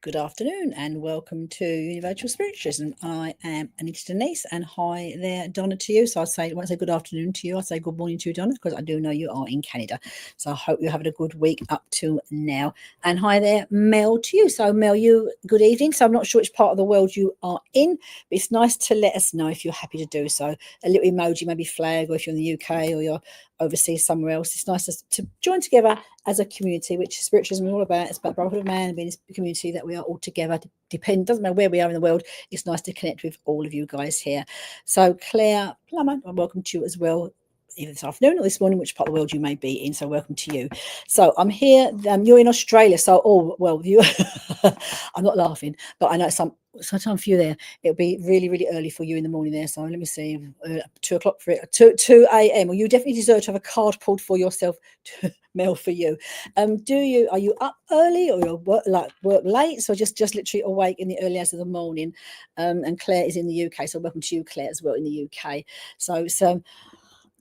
Good afternoon and welcome to Universal Spiritualism. I am Anita Denise, and hi there, Donna, to you. So when I say good afternoon to you, I say good morning to you, Donna, because I do know you are in Canada. So I hope you're having a good week up to now. And hi there, Mel, to you. So Mel, you good evening. So I'm not sure which part of the world you are in, but it's nice to let us know if you're happy to do so. A little emoji, maybe flag, or if you're in the UK or you're overseas somewhere else. It's nice to join together as a community, which spiritualism is all about. It's about brotherhood of man and being a community that we are all together. Doesn't matter where we are in the world. It's nice to connect with all of you guys here. So Claire Plummer, welcome to you as well, either this afternoon or this morning, which part of the world you may be in. So welcome to you. So I'm here. You're in Australia. So, you. I'm not laughing, but I know sometime for you there, it'll be really, really early for you in the morning there. So let me see, 2 o'clock for it, 2 a.m. Well, you definitely deserve to have a card pulled for yourself, Mel, for you. Are you up early or you work late? So just literally awake in the early hours of the morning. And Claire is in the UK. So welcome to you, Claire, as well in the UK.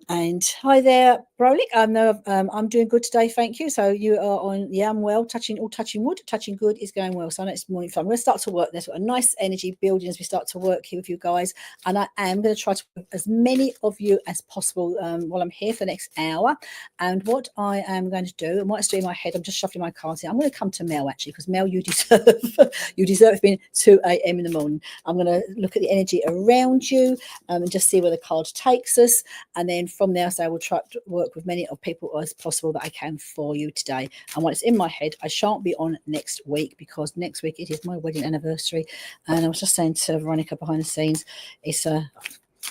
And hi there, Brolik. I'm doing good today, thank you. So you are on, yeah, I'm well. Touching wood, touching good is going well. So next morning, I'm going to start to work. There's a nice energy building as we start to work here with you guys, and I am going to try to work as many of you as possible while I'm here for the next hour. And what I am going to do, and what I do in my head, I'm just shuffling my cards here. I'm going to come to Mel actually, because Mel, you deserve being 2 a.m. in the morning. I'm going to look at the energy around you and just see where the card takes us, and then from there, so I will try to work with many of people as possible that I can for you today. And when it's in my head, I shan't be on next week, because next week it is my wedding anniversary. And I was just saying to Veronica behind the scenes, it's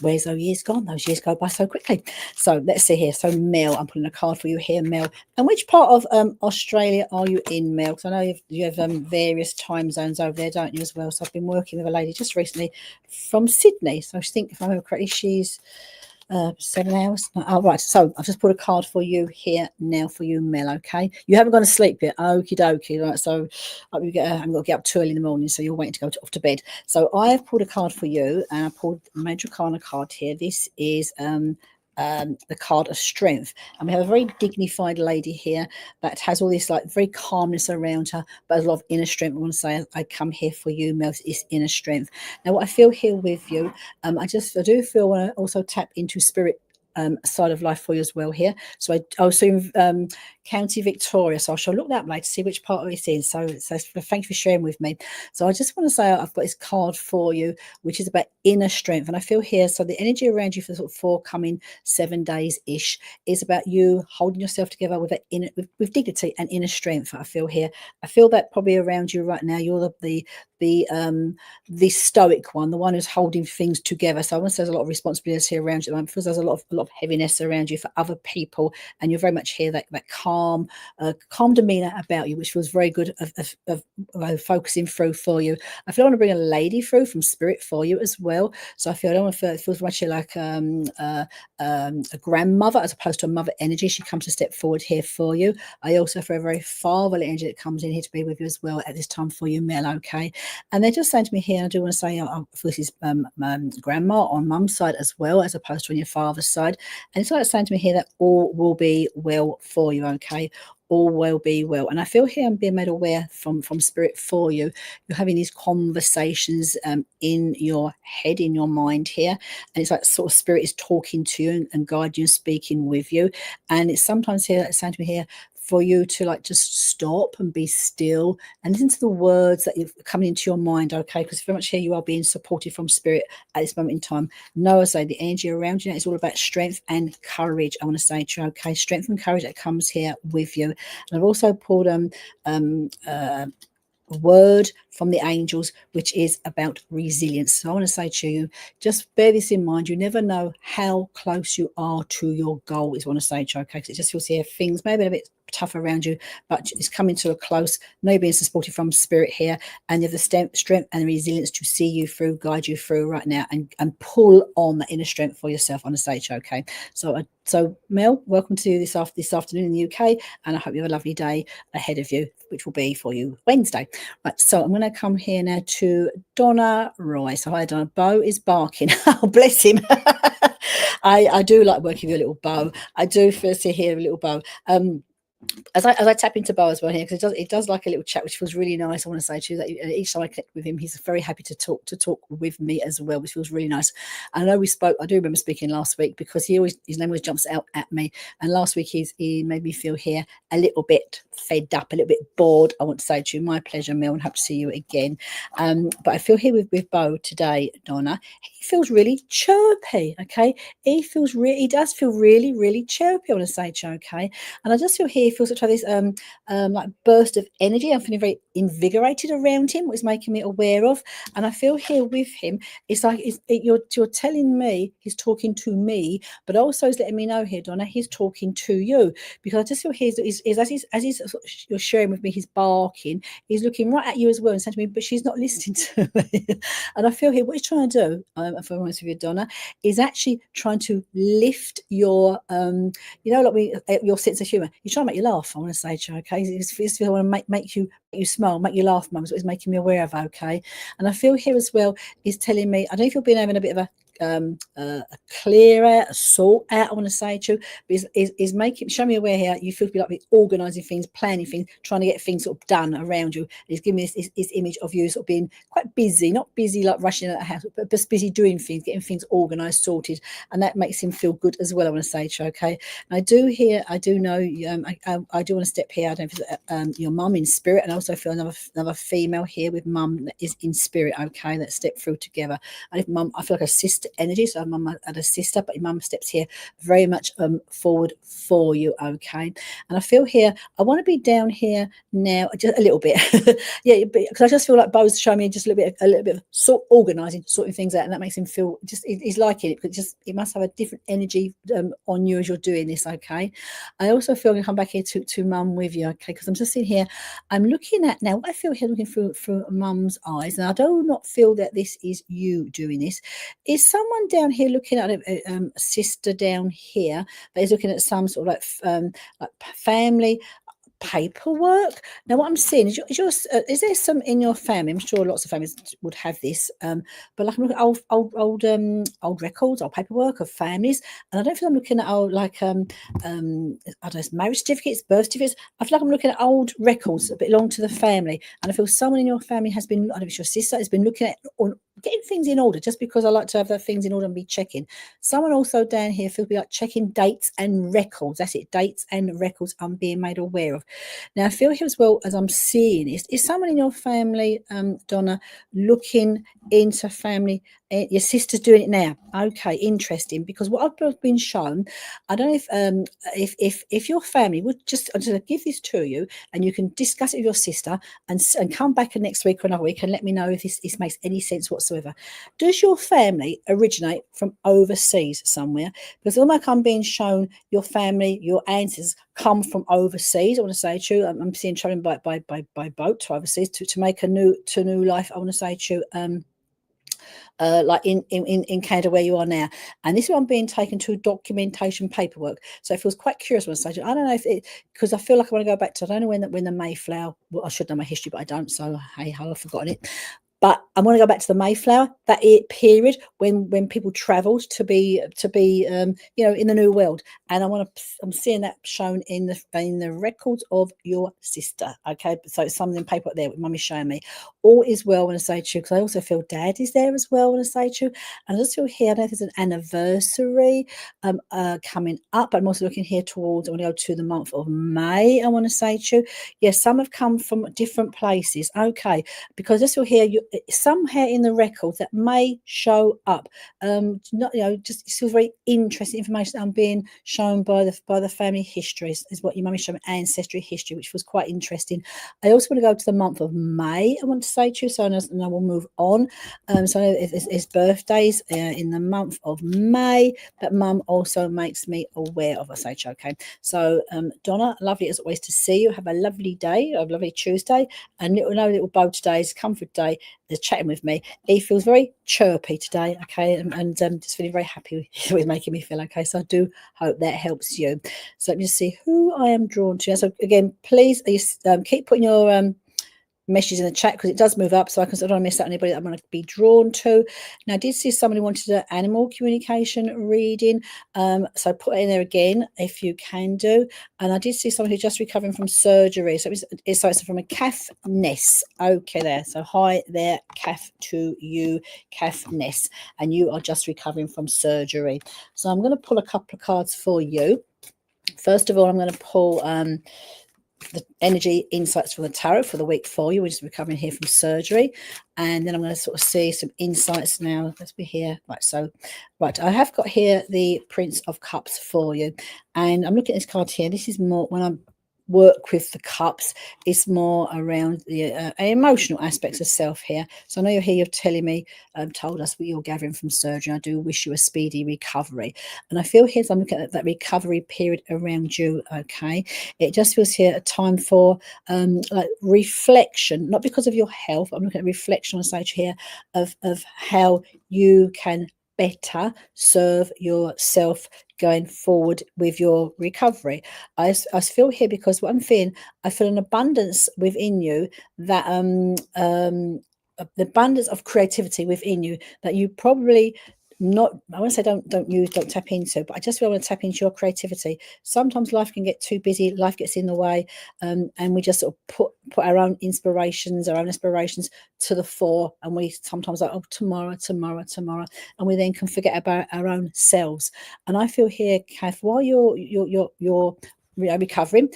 where's those years gone? Those years go by so quickly. So let's see here. So Mel, I'm putting a card for you here, Mel. And which part of Australia are you in, Mel? Because I know you have various time zones over there, don't you, as well? So I've been working with a lady just recently from Sydney. So I think, if I remember correctly, she's 7 hours. Oh, right. So I've just put a card for you here now for you, Mel. Okay, you haven't gone to sleep yet. Okie dokie. Right. So I'm going to get up too early in the morning, so you're waiting to go off to bed. So I have pulled a card for you, and I pulled a Major Arcana card here. This is the card of strength, and we have a very dignified lady here that has all this like very calmness around her, but a lot of inner strength. I want to say, I come here for you, Mel, is inner strength. Now what I feel here with you, I do feel want to also tap into spirit side of life for you as well here. So I assume County Victoria. So I shall look that way to see which part it's in. So thank you for sharing with me. So I just want to say I've got this card for you, which is about inner strength. And I feel here, so the energy around you for sort of forthcoming 7 days-ish is about you holding yourself together with with dignity and inner strength. I feel here. I feel that probably around you right now. You're the stoic one, the one who's holding things together. So I want to say there's a lot of responsibility around you, because there's a lot of heaviness around you for other people, and you're very much here that calm demeanor about you, which feels very good of focusing through for you. I feel I want to bring a lady through from spirit for you as well. So I feel I don't want to feel much like a grandmother as opposed to a mother energy. She comes a step forward here for you. I also feel a very fatherly energy that comes in here to be with you as well at this time for you, Mel. Okay. And they're just saying to me here, I do want to say, this is grandma on mum's side as well, as opposed to on your father's side. And it's like saying to me here that all will be well for you, okay? All will be well. And I feel here I'm being made aware from spirit for you. You're having these conversations in your head, in your mind here. And it's like sort of spirit is talking to you and guiding you, speaking with you. And it's sometimes here, it's saying to me here, for you to like just stop and be still and listen to the words that are coming into your mind, okay? Because very much here you are being supported from spirit at this moment in time. Know, I say, the energy around you, it's all about strength and courage. I want to say to you, okay, strength and courage that comes here with you. And I've also pulled word from the angels, which is about resilience. So I want to say to you, just bear this in mind. You never know how close you are to your goal, is what I want to say to you, okay? Because it just feels here things maybe a bit tough around you, but it's coming to a close. No being supported from spirit here, and you have the strength and resilience to see you through, guide you through right now, and pull on that inner strength for yourself on the stage, okay? So Mel, welcome to this afternoon in the UK, and I hope you have a lovely day ahead of you, which will be for you Wednesday. Right, so I'm going to come here now to Donna Roy. So hi, Donna. Bo is barking. Oh, bless him. I do like working with a little Bo. I do first hear a little Bo. as I tap into Bo as well here, because it does like a little chat, which feels really nice. I want to say to you that each time I connect with him, he's very happy to talk with me as well, which feels really nice. I know we spoke. I do remember speaking last week, because his name always jumps out at me. And last week he made me feel here a little bit fed up, a little bit bored. I want to say to you, my pleasure, Mel, and hope to see you again. But I feel here with Bo today, Donna. He feels really chirpy. Okay, he does feel really, really chirpy. I want to say to you, okay. And I just feel here, he feels such this like burst of energy. I'm feeling very invigorated around him, what is making me aware of. And I feel here with him, it's like you're telling me he's talking to me, but also he's letting me know here, Donna, he's talking to you. Because I just feel here, you're sharing with me, he's barking, he's looking right at you as well and saying to me, but she's not listening to me. And I feel here, what he's trying to do, if I'm honest with you, Donna, is actually trying to lift your like your sense of humour. He's trying to make you laugh, I want to say to you, okay? He's want to make you smile, make you laugh, Mum, is what he's making me aware of, okay? And I feel here as well, he's telling me, I don't know if you've been having a bit of a clear out, a sort out, I want to say to you, but is making, show me aware here, you feel to be like organising things, planning things, trying to get things sort of done around you. He's giving me this image of you sort of being quite busy, not busy like rushing out of the house, but just busy doing things, getting things organised, sorted, and that makes him feel good as well, I want to say to you, okay? And I do know, I do want to step here, I don't know if it's your mum in spirit, and I also feel another female here with mum that is in spirit, okay, that step through together. And if mum, I feel like a sister energy, so mum had a sister, but your mum steps here very much forward for you, okay? And I feel here, I want to be down here now just a little bit. Yeah, because I just feel like Bo's showing me just a little bit of organising, sorting things out, and that makes him feel just, he's liking it, because it must have a different energy on you as you're doing this, okay? I also feel I'm going to come back here to mum with you, okay? Because I'm just sitting here, I'm looking at now, what I feel here looking through mum's eyes, and I do not feel that this is you doing this. Is someone down here looking at a sister down here that is looking at some sort of like family paperwork? Now, what I'm seeing is is there some in your family? I'm sure lots of families would have this, but like I'm looking at old records, old paperwork of families, and I don't feel I'm looking at old I don't know, marriage certificates, birth certificates. I feel like I'm looking at old records that belong to the family, and I feel someone in your family has been, I don't know if it's your sister, has been looking at on getting things in order, just because I like to have the things in order and be checking. Someone also down here feels like checking dates and records. That's it, dates and records I'm being made aware of. Now, I feel here as well, as I'm seeing, is someone in your family, Donna, looking into family? Your sister's doing it now. Okay, interesting. Because what I've been shown, I don't know if your family would just, I'm just going to give this to you, and you can discuss it with your sister, and come back next week or another week and let me know if this makes any sense whatsoever. Does your family originate from overseas somewhere? Because almost I'm being shown your family, your ancestors come from overseas. I want to say to you, I'm seeing traveling by boat to overseas to make a new life. I want to say to you, like in Canada where you are now. And this is what I'm being taken to documentation paperwork. So it feels quite curious when I say, I don't know if it, because I feel like I want to go back to, I don't know when the Mayflower, well, I should know my history, but I don't. So hey, I've forgotten it. But I want to go back to the Mayflower, that period when people travelled to be in the New World, and I'm seeing that shown in the records of your sister. Okay, so it's something in paper there. What Mummy's showing me. All is well when I say to you, because I also feel Dad is there as well when I say to you, and I just feel here. I know there's an anniversary coming up. I'm also looking here towards. I want to go to the month of May. I want to say to you, yes, some have come from different places. Okay, because this will hear you somewhere in the records that may show up. Just it's very interesting information that I'm being shown by the family histories, is what your mummy showed me, ancestry history, which was quite interesting. I also want to go to the month of May, I want to say to you, so and I will move on. So it's birthdays in the month of May, but Mum also makes me aware of. I say to you, okay. So Donna, lovely as always to see you. Have a lovely day, a lovely Tuesday, and little Bo today's comfort day. Is chatting with me. He feels very chirpy today, okay, and just feeling very happy with making me feel okay. So I do hope that helps you. So let me just see who I am drawn to. So again, please keep putting your messages in the chat because it does move up, so I don't want to miss out anybody that I'm going to be drawn to. Now, I did see somebody wanted an animal communication reading, so put it in there again if you can do. And I did see somebody who's just recovering from surgery, so it's from a Kath Ness. Okay, there. So hi there, Kath, to you, Kath Ness, and you are just recovering from surgery. So I'm going to pull a couple of cards for you. First of all, I'm going to pull the energy insights from the tarot for the week for you. We're just recovering here from surgery, and then I'm going to sort of see some insights now. Let's be here. Right, I have got here the Prince of Cups for you, and I'm looking at this card here. This is more when I'm work with the cups, it's more around the emotional aspects of self here. So I know you're here, you're telling me, told us what you're gathering from surgery. I do wish you a speedy recovery, and I feel here as I'm looking at that recovery period around you. Okay, it just feels here a time for like reflection, not because of your health. I'm looking at reflection on stage here of how you can better serve yourself going forward with your recovery. I feel here because what I'm feeling, I feel an abundance within you that the abundance of creativity within you that you probably not, I want to say don't tap into, but I just really want to tap into your creativity. Sometimes life can get too busy, life gets in the way, and we just sort of put our own inspirations, our own aspirations to the fore, and we sometimes like, oh, tomorrow, and we then can forget about our own selves. And I feel here, Kath, while you're recovering,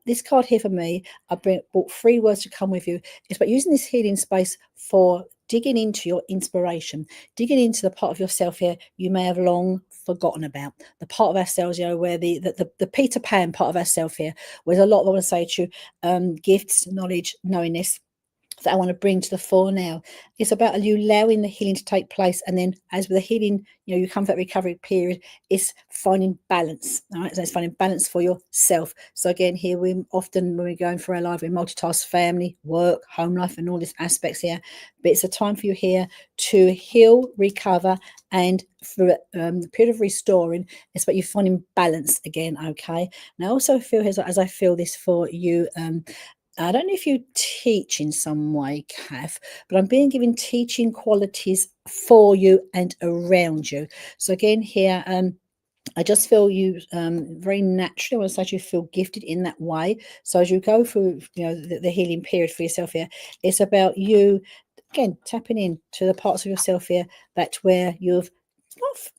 this card here for me, I brought 3 words to come with you. It's about using this healing space for digging into your inspiration, digging into the part of yourself here you may have long forgotten about, the part of ourselves, where the Peter Pan part of ourselves here, where there's a lot I want to say to you, gifts, knowledge, knowingness, that I want to bring to the fore now. It's about you allowing the healing to take place, and then as with the healing, you come to that recovery period, it's finding balance. All right, so it's finding balance for yourself. So again, here we often, when we're going for our life, we multitask family, work, home life, and all these aspects here. But it's a time for you here to heal, recover, and for the period of restoring, it's about you finding balance again. Okay. Now, I also feel here, as I feel this for you, I don't know if you teach in some way, Kath, but I'm being given teaching qualities for you and around you. So again, here, I just feel you very naturally, I want to say you feel gifted in that way. So as you go through, the healing period for yourself here, it's about you, again, tapping in to the parts of yourself here that's where you've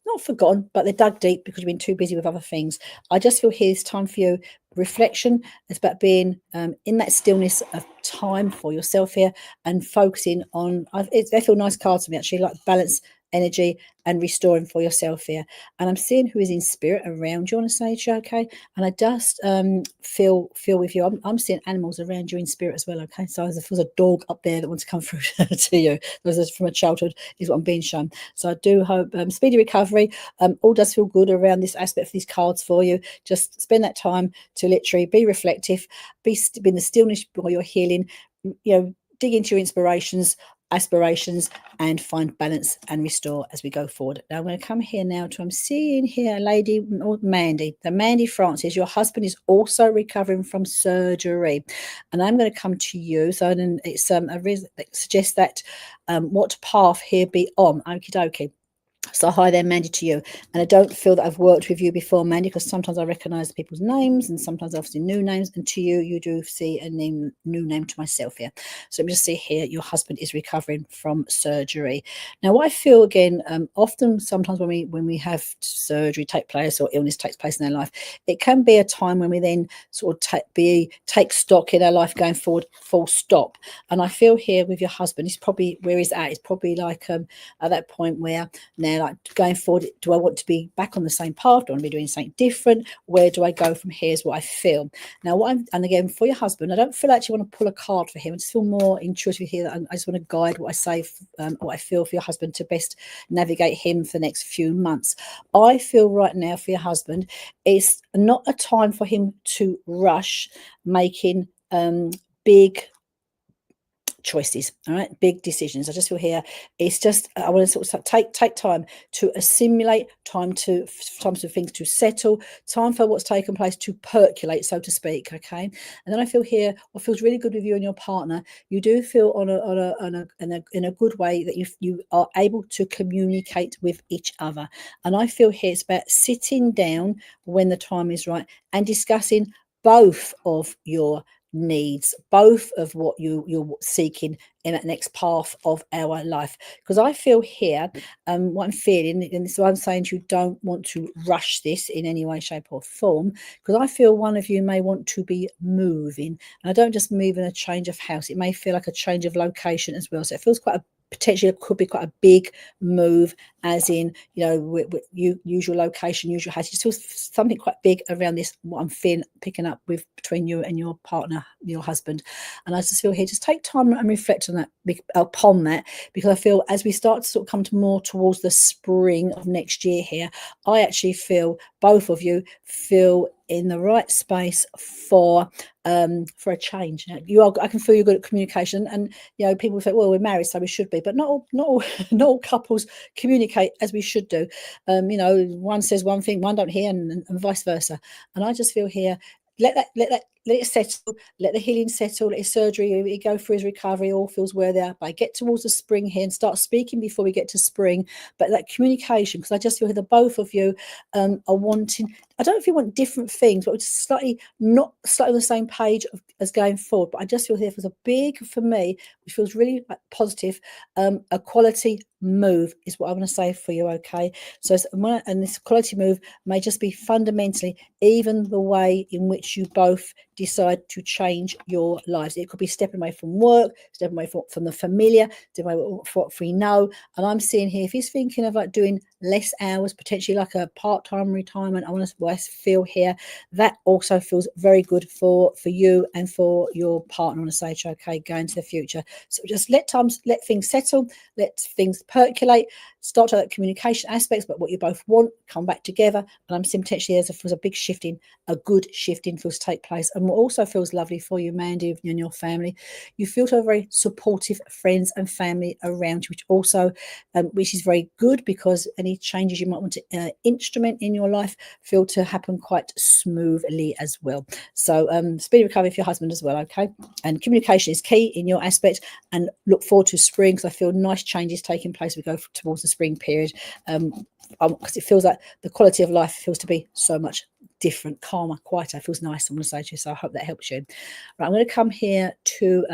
not forgotten, but they're dug deep because you've been too busy with other things. I just feel here it's time for you reflection. It's about being in that stillness of time for yourself here and focusing on, they feel nice cards to me actually, like balance, energy, and restoring for yourself here. And I'm seeing who is in spirit around you on a stage, okay? And I just feel with you. I'm seeing animals around you in spirit as well, okay? So there's a dog up there that wants to come through to you. Those from a childhood is what I'm being shown. So I do hope speedy recovery. All does feel good around this aspect of these cards for you. Just spend that time to literally be reflective, be in the stillness while you're healing, dig into your inspirations, aspirations, and find balance and restore as we go forward. Now I'm going to come here now to, I'm seeing here a lady, Mandy. The Mandy Francis, your husband is also recovering from surgery, and I'm going to come to you. So then it's it suggests that what path here be on. Okie dokie. So hi there, Mandy, to you. And I don't feel that I've worked with you before, Mandy, because sometimes I recognise people's names and sometimes I've seen new names. And to you, you do see a new name to myself here. So let me just see here, your husband is recovering from surgery. Now, what I feel, again, often sometimes when we have surgery take place or illness takes place in our life, it can be a time when we then sort of take stock in our life going forward, full stop. And I feel here with your husband, it's probably where he's at. It's probably like at that point where now, like going forward, do I want to be back on the same path? Do I want to be doing something different? Where do I go from here is what I feel. Now, and again, for your husband, I don't feel like you want to pull a card for him. I just feel more intuitive here. That I just want to guide what I say, what I feel for your husband to best navigate him for the next few months. I feel right now for your husband, it's not a time for him to rush making big choices, all right, big decisions. I just feel here it's just I want to sort of take time to assimilate, time for things to settle, time for what's taken place to percolate, so to speak. Okay, and then I feel here what feels really good with you and your partner. You do feel in a good way that you are able to communicate with each other, and I feel here it's about sitting down when the time is right and discussing both of your needs, both of what you're seeking in that next path of our life. Because I feel here, what I'm feeling, and this is why I'm saying you don't want to rush this in any way, shape, or form. Because I feel one of you may want to be moving, and I don't just move in a change of house. It may feel like a change of location as well. So it feels quite a potentially it could be quite a big move, as in, you know, you use your location, use your house. It feels something quite big around this, what I'm feeling, picking up with between you and your partner, your husband. And I just feel here, just take time and reflect on that, upon that, because I feel as we start to sort of come to more towards the spring of next year here, I actually feel both of you feel in the right space for a change. I can feel you're good at communication, and you know, people say, well, we're married, so we should be, but not all not all couples communicate as we should do. You know, one says one thing, one don't hear, and vice versa. And I just feel here, let it settle, let the healing settle, let his surgery go through his recovery, all feels where they are. But I get towards the spring here and start speaking before we get to spring. But that communication, because I just feel the both of you are wanting, I don't know if you want different things, but just not slightly on the same page as going forward. But I just feel here was a big, for me, which feels really positive, a quality move is what I want to say for you. Okay, so and this quality move may just be fundamentally even the way in which you both decide to change your lives. It could be stepping away from work, stepping away from the familiar, stepping away from what we know. And I'm seeing here, if he's thinking of like doing less hours, potentially like a part-time retirement, I feel here that also feels very good for you and for your partner. I want to say, okay, going to the future. So just let things settle, let things percolate, start to that communication aspects, but what you both want, come back together. And I'm seeing potentially there's a big shifting, a good shifting feels to take place. And what also feels lovely for you, Mandy, and your family, you feel to have very supportive friends and family around you, which also, which is very good, because any changes you might want to instrument in your life feel to happen quite smoothly as well. So speedy recovery for your husband as well, okay? And communication is key in your aspect, and look forward to spring, because I feel nice changes taking place as we go towards the spring period, because it feels like the quality of life feels to be so much different, calmer, quieter. It feels nice, I'm going to say to you. So I hope that helps you. Right, I'm going to come here to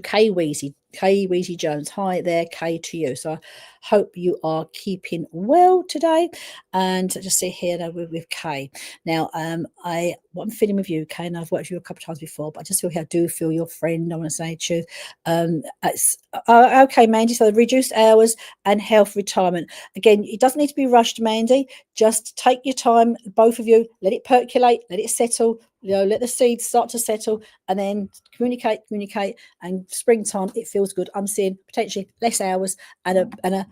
Kay Weezy Jones. Hi there, Kay, to you. So I hope you are keeping well today. And just see here now with Kay. Now, what I'm feeling with you, Kay, and I've worked with you a couple of times before, but I just feel here, I do feel your friend. I want to say to you, it's okay, Mandy. So reduced hours and health retirement. Again, it doesn't need to be rushed, Mandy. Just take your time, both of you. Let it percolate, let it settle. You know, let the seeds start to settle, and then communicate, and springtime, it feels good. I'm seeing potentially less hours and a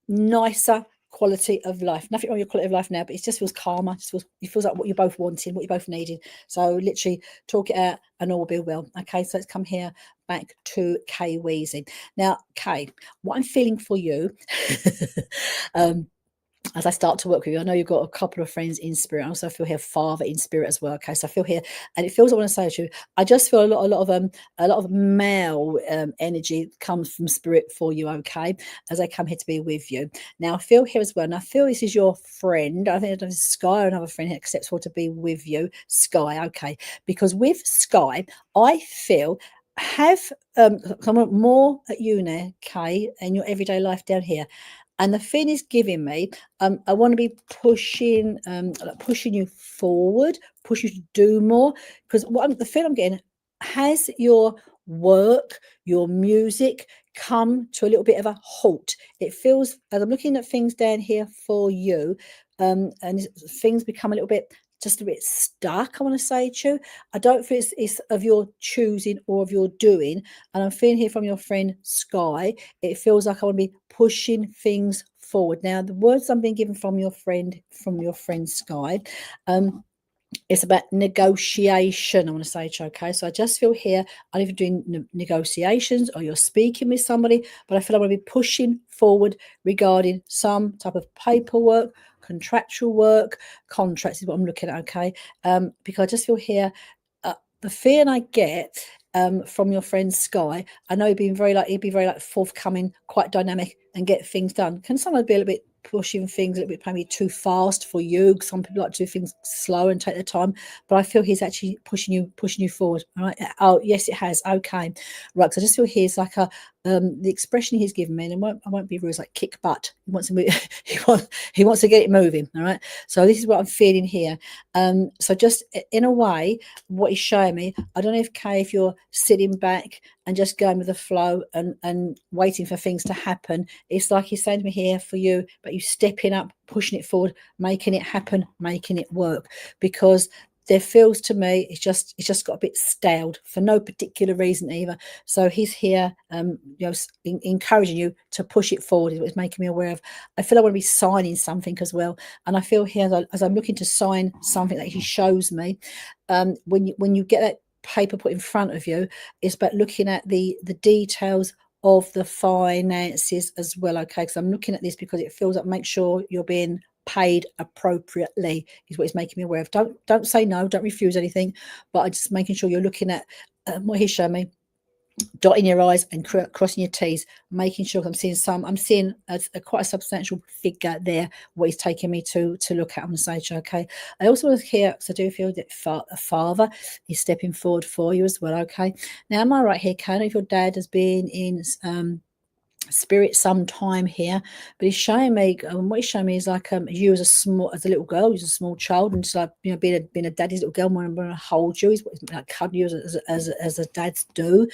nicer quality of life. Nothing wrong with your quality of life now, but it just feels calmer. It feels like what you're both wanting, what you both needed. So literally talk it out and all will be well. Okay, so let's come here back to Kay Weezy. Now, Kay, what I'm feeling for you, as I start to work with you, I know you've got a couple of friends in spirit. I also feel here father in spirit as well. Okay, so I feel here, and it feels, I want to say to you, I just feel a lot of male energy comes from spirit for you. Okay, as I come here to be with you. Now I feel here as well, and I feel this is your friend. I think it's Sky, or another friend here accepts for to be with you, Sky. Okay, because with Sky, I feel have come more at you now, Kay, in your everyday life down here. And the thing is giving me, I want to be pushing you forward, push you to do more. Because the feel I'm getting, has your work, your music come to a little bit of a halt? It feels, as I'm looking at things down here for you, and things become a little bit, just a bit stuck, I want to say to you. I don't feel it's of your choosing or of your doing. And I'm feeling here from your friend Sky, it feels like I want to be pushing things forward. Now, the words I'm being given from your friend Sky, It's about negotiation, I want to say to you, okay? So I just feel here, I'm either doing negotiations or you're speaking with somebody, but I feel I want to be pushing forward regarding some type of paperwork, contractual work, contracts is what I'm looking at, okay? Because I just feel here, the feeling I get from your friend Sky, I know he'd be very like forthcoming, quite dynamic, and get things done. Can someone be a little bit pushing things a little bit maybe too fast for you? Some people like to do things slow and take their time, but I feel he's actually pushing you forward. All right. Oh yes, it has. Okay, right. So I just feel he's like a the expression he's given me, and I won't be rude, is like kick butt. He wants to move. he wants to get it moving. All right. So this is what I'm feeling here. So just in a way, what he's showing me, I don't know if Kay, if you're sitting back and just going with the flow and waiting for things to happen. It's like he's saying to me here for you, but you stepping up, pushing it forward, making it happen, making it work, because there feels to me it's just got a bit staled for no particular reason either. So he's here, encouraging you to push it forward. Is what it's making me aware of. I feel I want to be signing something as well, and I feel here as I'm looking to sign something that he shows me. When you get that paper put in front of you, it's about looking at the details of the finances as well, okay? Because I'm looking at this because it feels like make sure you're being paid appropriately is what it's making me aware of. Don't say no, don't refuse anything, but I'm just making sure you're looking at what he's showing me, dotting your I's and crossing your T's, making sure I'm seeing a quite a substantial figure there, what he's taking me to look at on the stage, okay? I also want to hear, so I do feel that a father is stepping forward for you as well, okay? Now, am I right here, Karen, if your dad has been in spirit some time here, but he's showing me what he's showing me is like you as a little girl, as a small child, and just like being a daddy's little girl, want to hold you, he's like cuddle you as a dads do.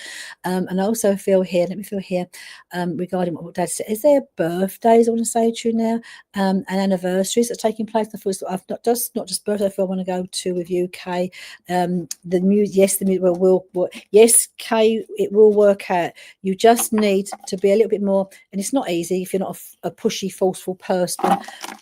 And I also feel here, let me feel here, regarding what dad said, is there birthdays I want to say to you now, and anniversaries that are taking place? I've not just birthday, I feel I want to go to with you, Kay. The music, yes, the music will yes, Kay, it will work out. You just need to be a little bit more, and it's not easy if you're not a pushy, forceful person,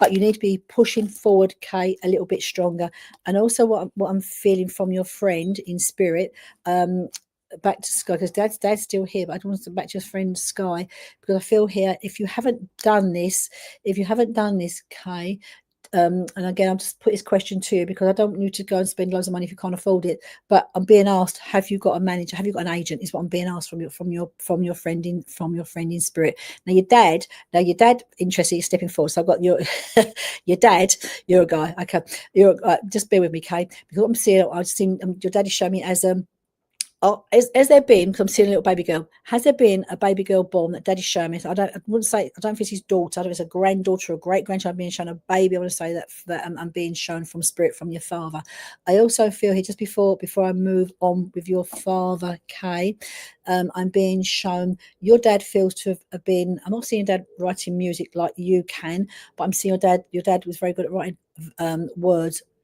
but you need to be pushing forward, Kay, a little bit stronger. And also what I'm feeling from your friend in spirit, back to Sky, because dad's still here, but I want to back to your friend Sky, because I feel here, if you haven't done this, Kay, and again, I'll just put this question to you because I don't want you to go and spend loads of money if you can't afford it. But I'm being asked, have you got a manager? Have you got an agent? Is what I'm being asked from your friend in spirit. Now your dad, interested in stepping forward. So I've got your your dad. You're a guy. Okay, just bear with me, Kate, because what I'm seeing, I've seen your daddy show me as has there been, because I'm seeing a little baby girl, has there been a baby girl born that daddy's showing me? So I don't think it's his daughter. I don't know if it's a granddaughter or a great grandchild being shown, a baby. I want to say that I'm being shown from spirit from your father. I also feel here, just before I move on with your father, Kay, I'm being shown your dad feels to have been, I'm not seeing dad writing music like you can, but I'm seeing your dad was very good at writing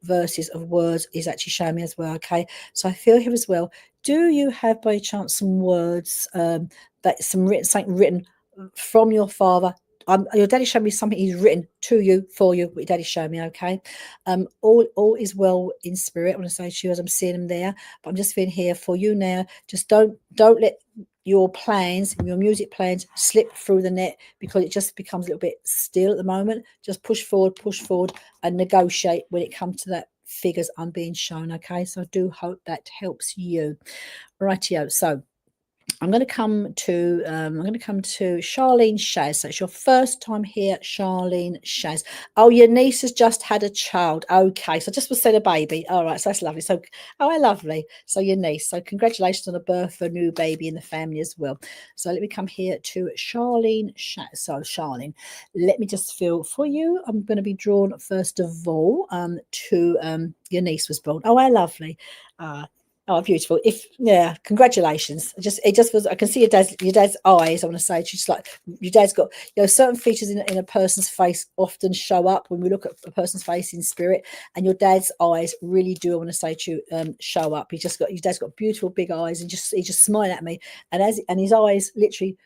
verses of words is actually showing me as well, okay? So I feel here as well. Do you have by chance some words something written from your father? Your daddy showed me something he's written to you, for you, what your daddy showed me, okay? All is well in spirit. I want to say to you as I'm seeing him there, but I'm just feeling here for you now. Just don't let your music plans slip through the net, because it just becomes a little bit still at the moment. Just push forward and negotiate when it comes to that figures I'm being shown, okay? So I do hope that helps you. Rightio. So I'm going to come to Charlene Shaz. So it's your first time here, Charlene Shaz. Oh, your niece has just had a child. Okay, so just was said a baby. All right, so that's lovely. So, how lovely. So your niece. So congratulations on the birth of a new baby in the family as well. So let me come here to Charlene Shaz. So Charlene, let me just feel for you. I'm going to be drawn first of all to your niece was born. Oh, how lovely. Oh, beautiful! Congratulations. It just was. I can see your dad's eyes. I want to say, it's just like your dad's got, certain features in a person's face often show up when we look at a person's face in spirit, and your dad's eyes really do. I want to say to you, show up. Your dad's got beautiful big eyes, and he's just smiling at me, and his eyes literally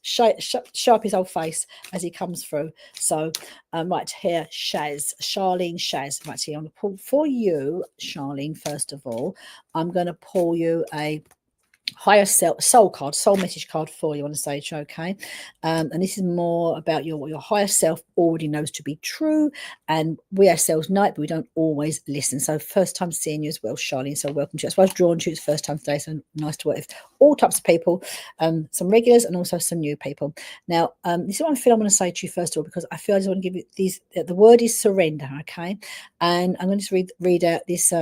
sharp his old face as he comes through. So right here, Charlene Shaz. Right here, I'm going to pull for you, Charlene. First of all, I'm going to pull you a higher soul card, soul message card for you on the stage, okay? And this is more about what your higher self already knows to be true, and we ourselves know it, but we don't always listen. So first time seeing you as well, Charlene, so welcome to you. That's why I was drawn to you. It's the first time today, so nice to work with all types of people, some regulars and also some new people. Now, this is what I feel I'm going to say to you first of all, because I feel I just want to give you these, the word is surrender, okay? And I'm going to just read out this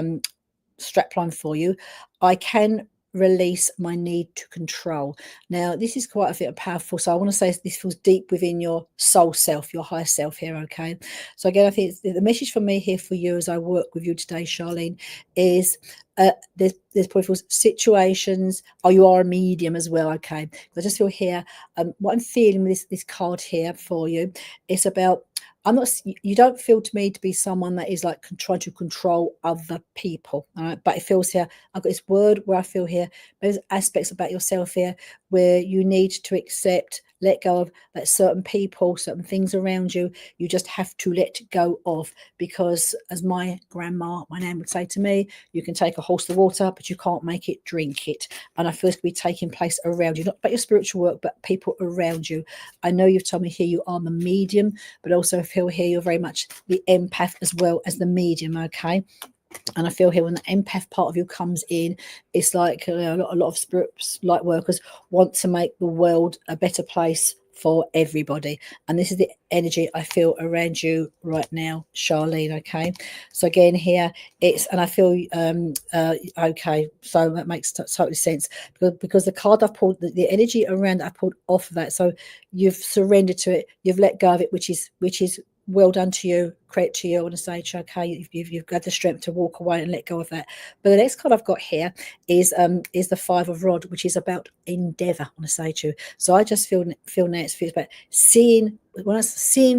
strapline for you. I can release my need to control. Now, this is quite a bit powerful. So I want to say this feels deep within your soul self, your higher self here, okay? So again, I think the message for me here for you as I work with you today, Charlene, is there's probably situations, you are a medium as well, okay? I just feel here, what I'm feeling with this card here for you, it's about, you don't feel to me to be someone that is like trying to control other people, all right? But it feels here, I've got this word where I feel here, there's aspects about yourself here where you need to accept, let go of that certain people, certain things around you, you just have to let go of, because as my nan would say to me, you can take a horse to water, but you can't make it drink it. And I feel this could be taking place around you, not about your spiritual work, but people around you. I know you've told me here you are the medium, but also I feel here you're very much the empath as well as the medium, okay? And I feel here when the empath part of you comes in, it's like a lot of spirit light workers want to make the world a better place for everybody. And this is the energy I feel around you right now, Charlene, okay? So again here, and I feel, okay, so that makes totally sense. Because the card I've pulled, the energy around I pulled off of that, so you've surrendered to it, you've let go of it, which is well done to you, credit to you on the stage, okay? You've got the strength to walk away and let go of that. But the next card I've got here is the Five of Rod, which is about endeavor on the stage too. So I just feel now it's about seeing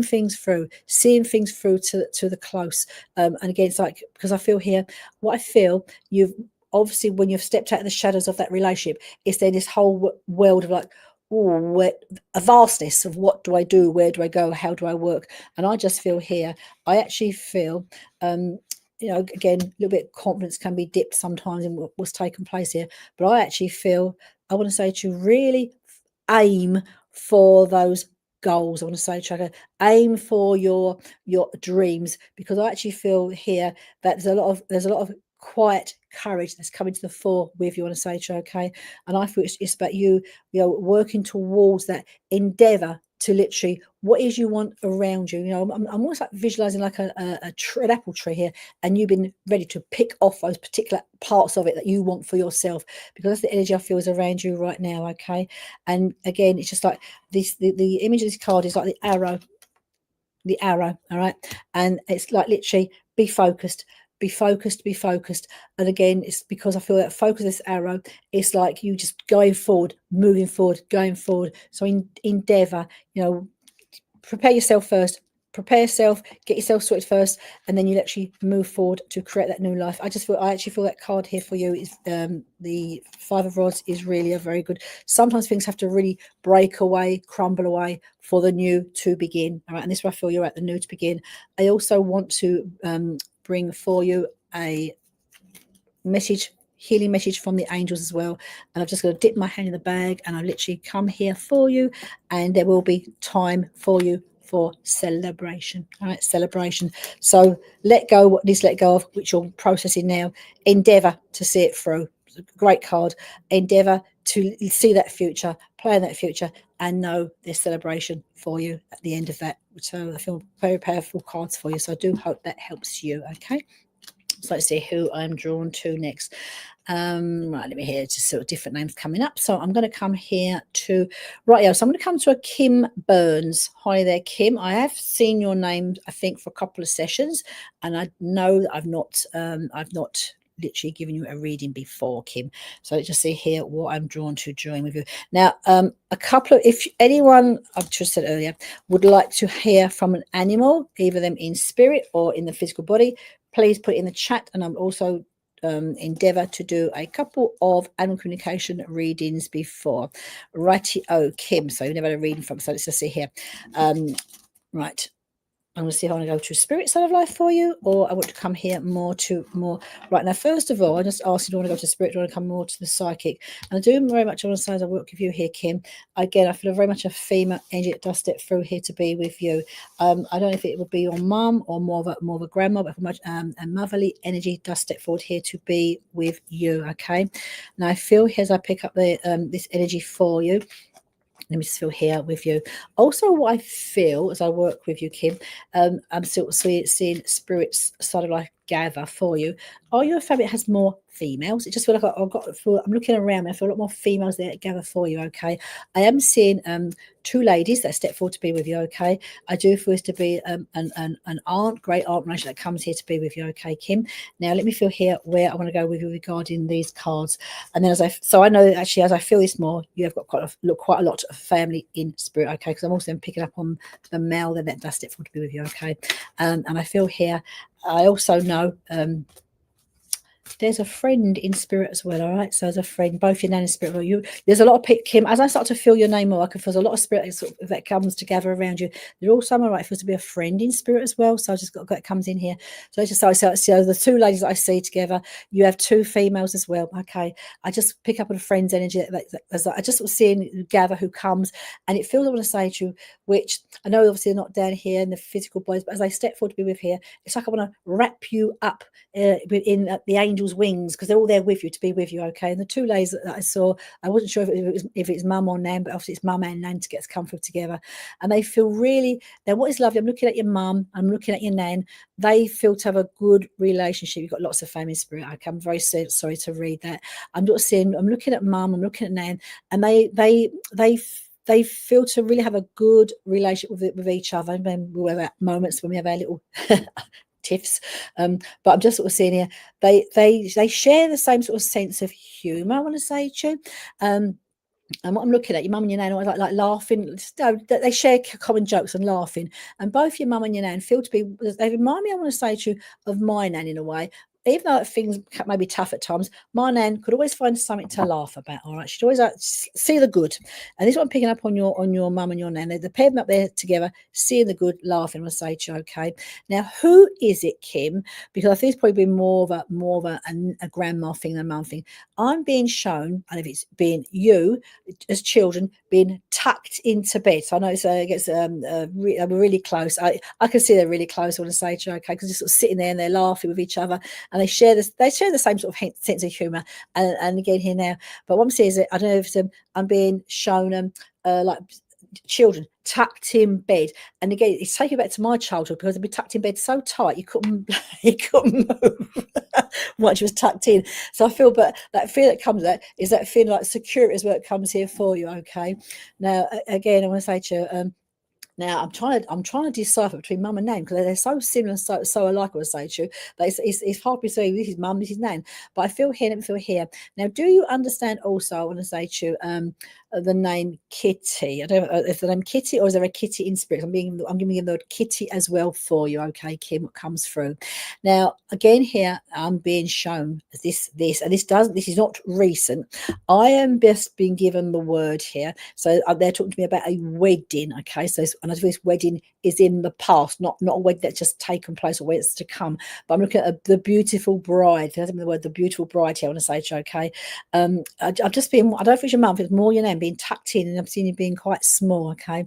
things through to the close. And again, it's like, because I feel here, what I feel, you've obviously, when you've stepped out of the shadows of that relationship, it's then this whole world of like, a vastness of what do I do, where do I go, how do I work? And I just feel here, I actually feel, again, a little bit of confidence can be dipped sometimes in what's taken place here, but I actually feel, I want to say to really aim for those goals. I want to say, Tracker, aim for your dreams, because I actually feel here that there's a lot of quiet courage that's coming to the fore with you on a stage, okay? And I feel it's about you working towards that endeavor to literally what is you want around you. I'm almost like visualizing like an apple tree here, and you've been ready to pick off those particular parts of it that you want for yourself, because that's the energy I feel is around you right now, okay? And again, it's just like this, the image of this card is like the arrow, all right? And it's like literally be focused. And again, it's because I feel that focus, this arrow, it's like you just going forward, moving forward, going forward. So endeavor, prepare yourself first, get yourself sorted first, and then you actually move forward to create that new life. I actually feel that card here for you is the Five of Rods is really a very good. Sometimes things have to really break away, crumble away for the new to begin. All right, and this is where I feel you're at the new to begin. I also want to bring for you a healing message from the angels as well, and I've just got to dip my hand in the bag, and I've literally come here for you, and there will be time for you for celebration. All right, celebration. So let go what needs to let go of, which you're processing now. Endeavor to see it through. Great card. Endeavor to see that future, plan that future, and know there's celebration for you at the end of that. So I feel very powerful cards for you, so I do hope that helps you. Okay, so let's see who I'm drawn to next. Right, let me hear just sort of different names coming up. So I'm going to come here to so I'm going to come to a Kim Burns. Hi there, Kim. I have seen your name, I think, for a couple of sessions, and I know that I've not literally given you a reading before, Kim. So let's just see here what I'm drawn to join with you now. A couple of, if anyone, I've just said earlier, would like to hear from an animal, either them in spirit or in the physical body, please put it in the chat, and I'm also endeavour to do a couple of animal communication readings before. Righty-o, Kim. So you've never had a reading from, so let's just see here. Right. I'm going to see if I want to go to spirit side of life for you, or I want to come here more. Right now, first of all, I just asked you, do you want to go to spirit, do you want to come more to the psychic? And I do very much, I want to say, as I work with you here, Kim, again, I feel very much a female energy that does step through here to be with you. I don't know if it would be your mum or more of a grandma, but much a motherly energy does step forward here to be with you, okay? Now, I feel here as I pick up the this energy for you. Let me just feel here with you. Also, what I feel as I work with you, Kim, I'm still seeing spirits sort of like gather for you. Are you a family that has more females? It just feels like I'm looking around and I feel a lot more females there that gather for you, okay? I am seeing two ladies that step forward to be with you, okay? I do feel this to be an aunt, great aunt relation that comes here to be with you, okay, Kim? Now, let me feel here where I want to go with you regarding these cards. And then so I know actually as I feel this more, you have got quite a lot of family in spirit, okay? Because I'm also picking up on the male that does step forward to be with you, okay? And I feel here, I also know there's a friend in spirit as well, all right? So there's a friend, both your nan and spirit. There's a lot of Kim. As I start to feel your name more, I can feel a lot of spirit that comes together around you. They're all someone right feels to be a friend in spirit as well. So I just got that comes in here. So it's just so the two ladies that I see together, you have two females as well. Okay, I just pick up on a friend's energy. As I just sort of seeing gather who comes, and it feels I want to say to you, which I know obviously they're not down here in the physical bodies, but as I step forward to be with here, it's like I want to wrap you up in the angel's wings because they're all there with you to be with you, okay? And the two ladies that I saw, I wasn't sure if it's mum or nan, but obviously it's mum and nan to get us comfort together, and they feel really. Now, what is lovely? I'm looking at your mum, I'm looking at your nan. They feel to have a good relationship. You've got lots of family spirit. Okay, I'm very sorry to read that. I'm not seeing. I'm looking at mum. I'm looking at nan, and they feel to really have a good relationship with each other. And then we have moments when we have our little tiffs, but I'm just sort of seeing here they share the same sort of sense of humor, I want to say to you. And what I'm looking at, your mum and your nan always like laughing. They share common jokes and laughing. And both your mum and your nan feel to be, they remind me, I want to say to you, of my nan in a way. Even though things may be tough at times, my nan could always find something to laugh about. All right, she'd always see the good, and this is what I'm picking up on your mum and your nan. They're paired them up there together, seeing the good, laughing. I say to you, okay. Now, who is it, Kim? Because I think it's probably been more of a grandma thing than a mum thing. I'm being shown, and if it's being you as children being tucked into bed. So I know it gets really close. I can see they're really close. I want to say to you, okay, because they're sort of sitting there and they're laughing with each other. And they share the same sort of sense of humour, and again here now. But what I'm saying is that I don't know if I'm being shown like children tucked in bed, and again it's taking back to my childhood because I'd be tucked in bed so tight you couldn't move once you was tucked in. So I feel, but that feeling that comes out is that feeling like security is where it comes here for you. Okay, now again I want to say to you, now I'm trying to decipher between mum and nan because they're so similar, so alike. I would say to you, but it's hard to say this is mum, this is nan. But I feel here and feel here. Now, do you understand? Also, I want to say to you, the name Kitty. I don't know if the name Kitty or is there a Kitty in spirit? I'm giving you the word Kitty as well for you. Okay, Kim, what comes through? Now, again here, I'm being shown this, and this is not recent. I am just being given the word here. So they're talking to me about a wedding. Okay, so and I feel this wedding is in the past, not a wedding that's just taken place or where it's to come. But I'm looking at the beautiful bride. There's the word the beautiful bride here. I want to say to you, okay. I've just been. I don't know if it's your mum, if it's more your name being tucked in, and I've seen you being quite small. Okay.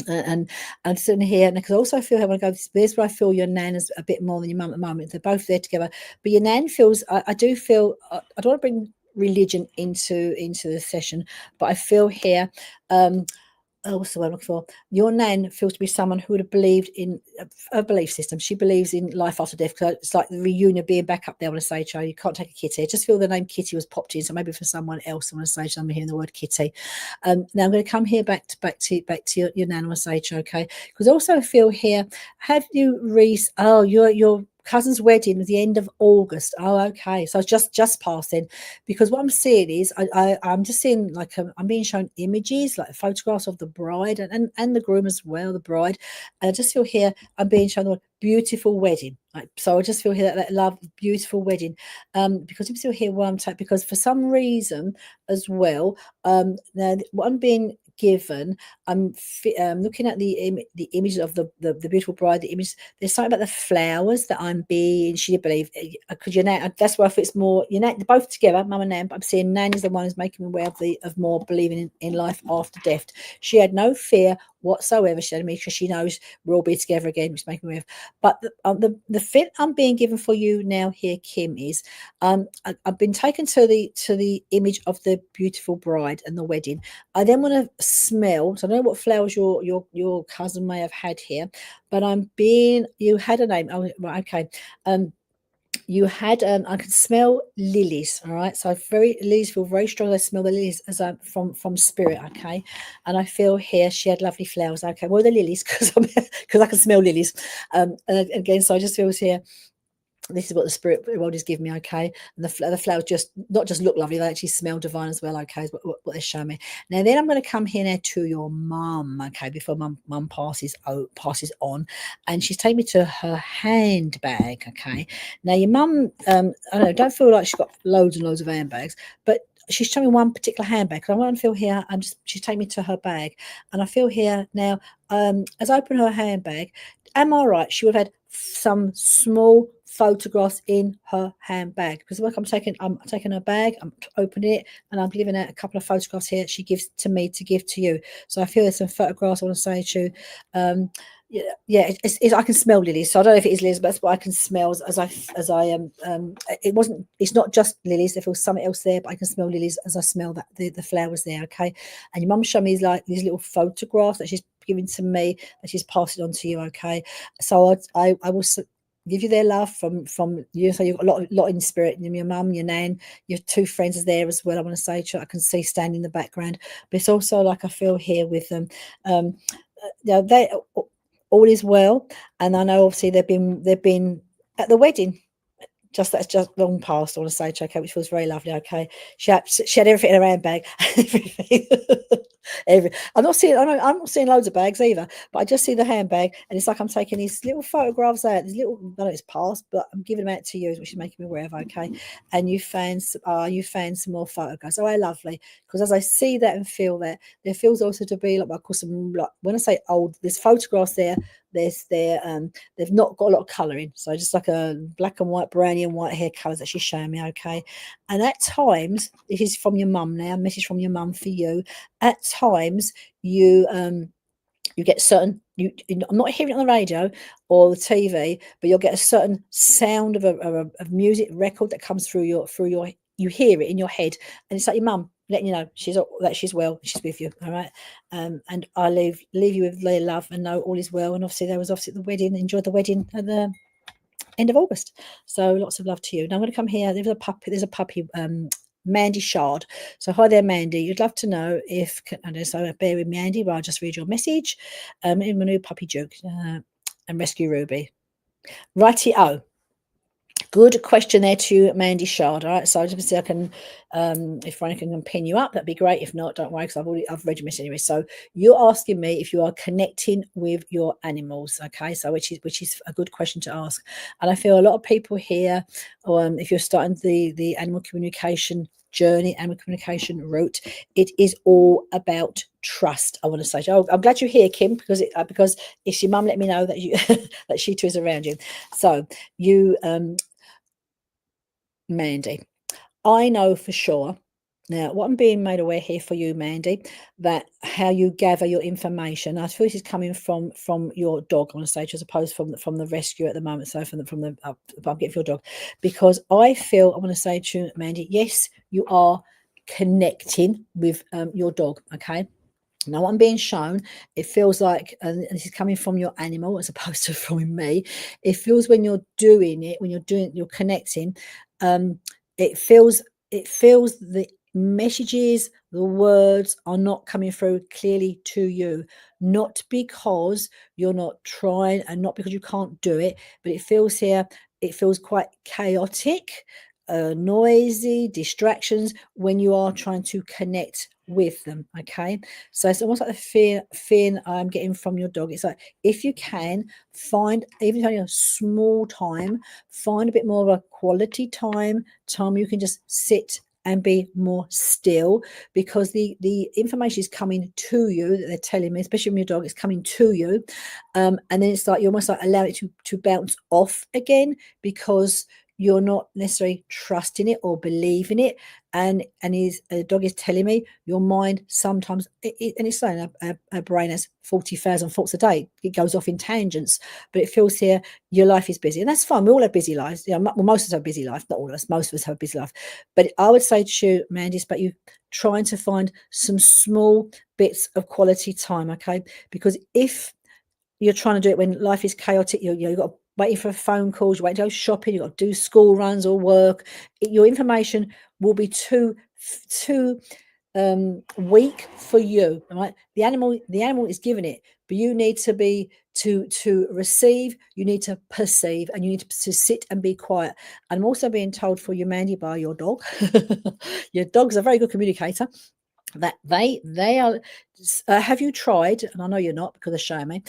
And I'm sitting here, and because I also feel how I go, there's where I feel your nan is a bit more than your mum at the moment. They're both there together, but your nan feels. I do feel. I don't want to bring religion into the session, but I feel here. What's the word I'm looking for? Your nan feels to be someone who would have believed in a belief system. She believes in life after death. Because it's like the reunion being back up there. I want to say to you, you can't take a Kitty. I just feel the name Kitty was popped in. So maybe for someone else, I want to say to them, I'm hearing the word Kitty. Now I'm going to come here back to your nan. I want to say to you, okay? Because I also feel here, have you your cousin's wedding was the end of August. Oh, okay. So it's just passing, because what I'm seeing is I'm just seeing like I'm being shown images, like photographs of the bride and the groom as well, the bride. And I just feel here I'm being shown the beautiful wedding. So I just feel here that love, beautiful wedding. Because I'm still here one time, because for some reason as well, now what I'm being given, I'm looking at the images of the beautiful bride, the image. There's something about the flowers that I'm being. She did believe, because your nan. That's why I feel it's more. Your nan, both together, mum and nan. But I'm seeing nan is the one who's making me aware of more believing in life after death. She had no fear whatsoever. She said to me, because she knows we'll all be together again, which is making me aware. But the fit I'm being given for you now here, Kim, is I've been taken to the image of the beautiful bride and the wedding. I then want to smell. So I don't know what flowers your cousin may have had here, but you had a name. Oh, right, okay. You had I could smell lilies. All right, so lilies feel very strong. I smell the lilies as I'm from spirit. Okay, and I feel here she had lovely flowers. Okay, well, the lilies, because I can smell lilies. Again, so I just feel here, this is what the spirit world is giving me. Okay, and the flowers just not just look lovely, they actually smell divine as well. Okay, is what they're showing me. Now then I'm going to come here now to your mum. Okay, before mum passes on, and she's taking me to her handbag. Okay, now your mum, I don't feel like she's got loads and loads of handbags, but she's showing me one particular handbag, because I want to feel here. She's taking me to her bag, and I feel here now, as I open her handbag, am I right? She would have had some small photographs in her handbag, because like I'm taking her bag, I'm opening it, and I'm giving her a couple of photographs here she gives to me to give to you. So I feel there's some photographs I want to say to you. I can smell lilies, so I don't know if it is lilies, but that's what I can smell as I it's not just lilies, there feels something else there, but I can smell lilies as I smell that the flowers there. Okay, and your mum showed me like these little photographs that she's giving to me, that she's passing on to you. Okay, so I will give you their love from you. So you've got a lot in spirit. Your mum, your nan, your two friends is there as well. I want to say to you, I can see standing in the background, but it's also like I feel here with them. They all is well, and I know obviously they've been at the wedding. That's just long past, I want to say, okay, which was very lovely. Okay, she had everything in her handbag. I'm not seeing loads of bags either, but I just see the handbag, and it's like I'm taking these little photographs out. These little, I know it's past, but I'm giving them out to you, which is making me aware of. Okay, and you found some more photographs. Oh, lovely, because as I see that and feel that, there feels also to be like, I call some, like, when I say old, there's photographs there. They've not got a lot of colouring, so just like a black and white, brownie and white hair colours that she's showing me. Okay, and at times, this is from your mum now, a message from your mum for you. At times you get certain, I'm not hearing it on the radio or the TV, but you'll get a certain sound of a music record that comes through your you hear it in your head, and it's like your mum letting you know that she's well, she's with you. All right, and I leave you with their love, and know all is well. And obviously there was the wedding. Enjoyed the wedding at the end of August, so lots of love to you. Now I'm going to come here. There's a puppy, Mandy Shard. So hi there, Mandy. You'd love to know if, so bear with me, Andy, while I just read your message. In my new puppy joke, and rescue Ruby. Righty-o. Good question there to Mandy Shard. All right, so I just see I can, if Frank can pin you up, that'd be great. If not, don't worry, because I've read your message anyway. So you're asking me if you are connecting with your animals, okay? So which is a good question to ask. And I feel a lot of people here, if you're starting the animal communication journey, animal communication route, it is all about trust. I want to say, I'm glad you're here, Kim, because it's your mum let me know that you that she too is around you. So you, Mandy, I know for sure now what I'm being made aware here for you, Mandy, that how you gather your information. I feel this is coming from your dog, I want to say, as opposed from the rescue at the moment. So from the I'm getting for your dog, because I want to say to you, Mandy, yes, you are connecting with your dog. Okay. Now, what I'm being shown, it feels like, and this is coming from your animal as opposed to from me. It feels when you're doing it, you're connecting. It feels the messages, the words are not coming through clearly to you, not because you're not trying and not because you can't do it, but it feels here, it feels quite chaotic, noisy, distractions when you are trying to connect with them. Okay, so it's almost like the fear I'm getting from your dog. It's like, if you can find, even if only a small time, find a bit more of a quality time you can just sit and be more still, because the information is coming to you that they're telling me, especially when your dog is coming to you, and then it's like you almost like allow it to bounce off again, because you're not necessarily trusting it or believing it. And the dog is telling me, your mind sometimes, and it's saying our brain has 40,000 thoughts a day. It goes off in tangents, but it feels here your life is busy, and that's fine. We all have busy lives. You know, well, most of us have a busy life, not all of us. Most of us have a busy life. But I would say to you, Mandy, but you trying to find some small bits of quality time, okay? Because if you're trying to do it when life is chaotic, you've got waiting for phone calls, you wait to go shopping, you've got to do school runs or work, your information will be too weak for you. Right, the animal is giving it, but you need to be to receive, you need to perceive, and you need to sit and be quiet. And I'm also being told for you, Mandy, by your dog, your dog's a very good communicator, that they are, have you tried, and I know you're not because they're showing me,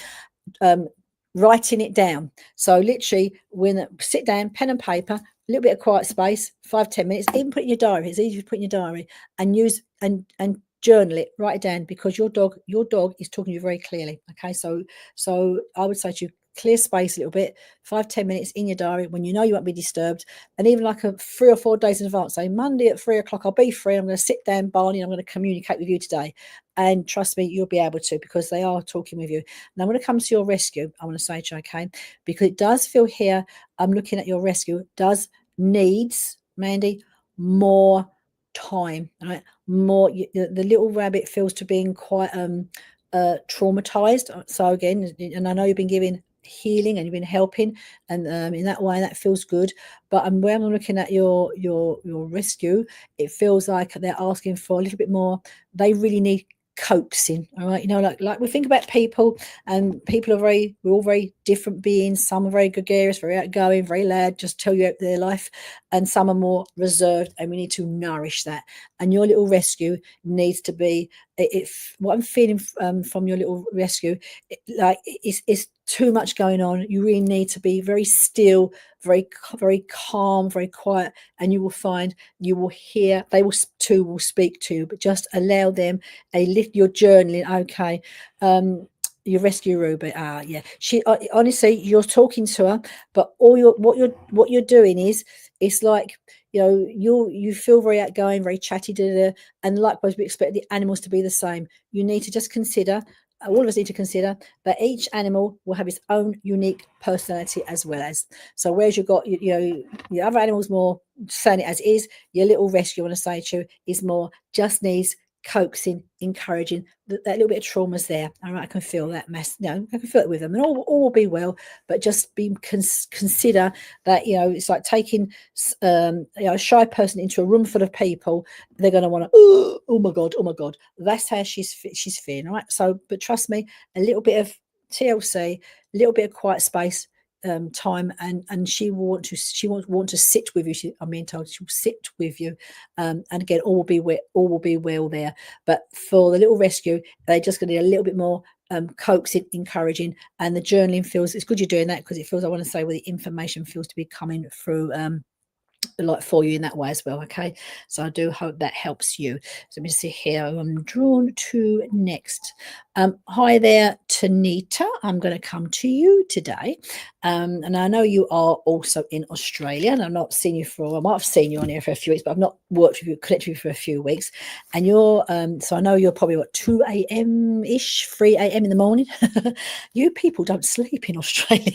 writing it down? So literally, when sit down, pen and paper, a little bit of quiet space, 5-10 minutes, even put in your diary. It's easy to put in your diary, and use and journal it, write it down, because your dog is talking to you very clearly. Okay, so I would say to you, clear space a little bit, 5-10 minutes in your diary when you know you won't be disturbed, and even like 3 or 4 days in advance, say Monday at 3 o'clock I'll be free, I'm going to sit down, Barney, I'm going to communicate with you today. And trust me, you'll be able to, because they are talking with you. Now, when it comes to your rescue, I want to say to you, okay, because it does feel here, I'm looking at your rescue, does needs, Mandy, more time, right? More, the little rabbit feels to being quite traumatized. So again, and I know you've been giving healing and you've been helping, and in that way that feels good, but when I'm looking at your rescue, it feels like they're asking for a little bit more. They really need coaxing. All right, like we think about people, and people are we're all very different beings. Some are very gregarious, very outgoing, very loud, just tell you their life, and some are more reserved, and we need to nourish that. And your little rescue needs to be, if what I'm feeling from your little rescue, it's too much going on. You really need to be very still, very calm, very quiet, and you will find, you will hear, they will speak to you, but just allow them a lift. Your journaling, okay, your rescue Ruby, yeah, she honestly, you're talking to her, but what you're doing is, it's like, you feel very outgoing, very chatty, and likewise we expect the animals to be the same. You need to just consider, all of us need to consider, that each animal will have its own unique personality as well as. So whereas you've got, your other animals more saying it as it is, your little rescue, I want to say to you, is more just needs coaxing, encouraging. That little bit of trauma's there. All right, I can feel that mess. I can feel it with them, and all will be well. But just consider that, it's like taking a shy person into a room full of people. They're going to want to, oh my god. That's how she's feeling. All right. So, but trust me, a little bit of TLC, a little bit of quiet space, time, and she will want to sit with you. I'm being told she'll sit with you, and again, all will be well there. But for the little rescue, they're just going to need a little bit more coaxing, encouraging, and the journaling feels, it's good you're doing that, because it feels, I want to say, where the information feels to be coming through like for you in that way as well. Okay, so I do hope that helps you. So let me see here, I'm drawn to next. Hi there, Tanita, I'm going to come to you today, and I know you are also in Australia, and I've not seen you for, I might have seen you on here for a few weeks, but I've not worked with you, connected with you for a few weeks. And you're so I know you're probably what, 2 a.m. ish, 3 a.m. in the morning. You people don't sleep in Australia.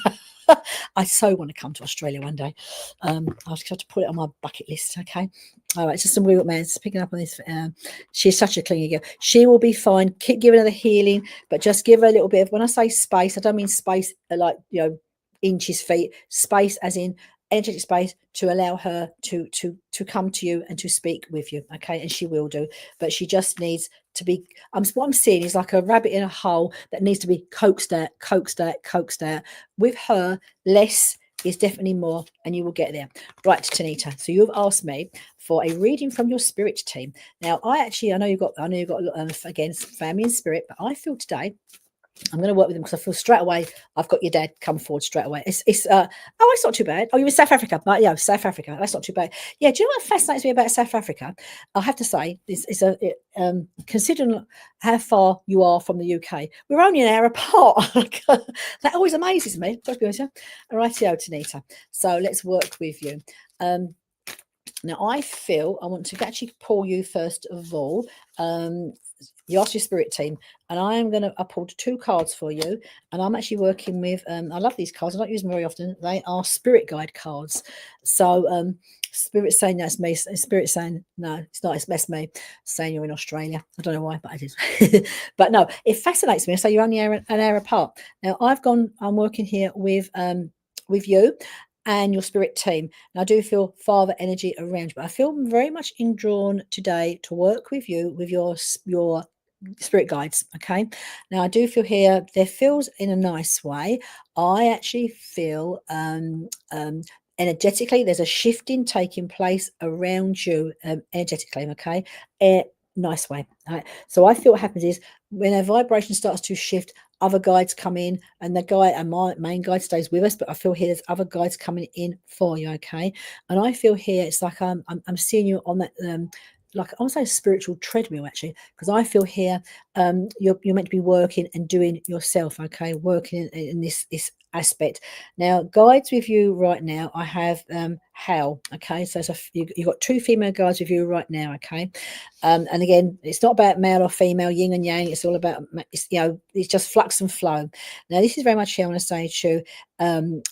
I so want to come to Australia one day. I'll just have to put it on my bucket list. Okay. All right. It's just some weird man picking up on this. She's such a clingy girl. She will be fine. Keep giving her the healing, but just give her a little bit of, when I say space, I don't mean space like, inches, feet, space as in energetic space, to allow her to come to you and to speak with you. Okay. And she will do, but she just needs to be, what I'm seeing is like a rabbit in a hole that needs to be coaxed out. With her, less is definitely more, and you will get there. Right, Tanita. So you've asked me for a reading from your spirit team. Now, I know you've got again, family and spirit, but I feel today I'm going to work with them because I feel straight away I've got your dad come forward straight away. It's not too bad. Oh, you're in South Africa, but yeah, South Africa. That's not too bad. Yeah, do you know what fascinates me about South Africa? I have to say, considering how far you are from the UK, we're only an hour apart. That always amazes me. All rightio, Tanita. So let's work with you. Now, I want to actually pull you first of all. You asked your spirit team, and I pulled 2 cards for you, and I'm actually working with, I love these cards. I don't use them very often. They are spirit guide cards. So, spirit saying that's me, spirit saying no, it's not, it's me, saying you're in Australia. I don't know why, but I did. But no, it fascinates me. So you're only an hour apart. Now, I'm working here with you and your spirit team. And I do feel father energy around you, but I feel very much drawn today to work with you with your spirit guides. Okay, now I do feel here there feels in a nice way. I actually feel energetically there's a shifting taking place around you, energetically. Okay, nice way. Right. So I feel what happens is when a vibration starts to shift, other guides come in, and the guide and my main guide stays with us, but I feel here there's other guides coming in for you. Okay, and I feel here it's like I'm seeing you on that like I want to say spiritual treadmill, actually, because I feel here you're meant to be working and doing yourself. Okay, working in this aspect. Now, guides with you right now, I have Hal. Okay, so you've got 2 female guides with you right now. Okay, and again, it's not about male or female, yin and yang. It's all about it's just flux and flow. Now, this is very much here. I want to say to you,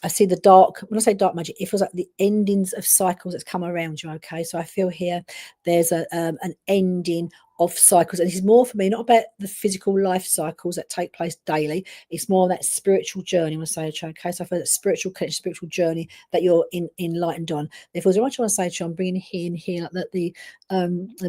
I see the dark. When I say dark magic, it feels like the endings of cycles that's come around you. Okay, so I feel here there's an ending of cycles, and this is more for me not about the physical life cycles that take place daily. It's more that spiritual journey. I want to say, okay, so I feel that spiritual connection, spiritual journey that you're enlightened on. Therefore, so much I want to say to you, I'm bringing here like that the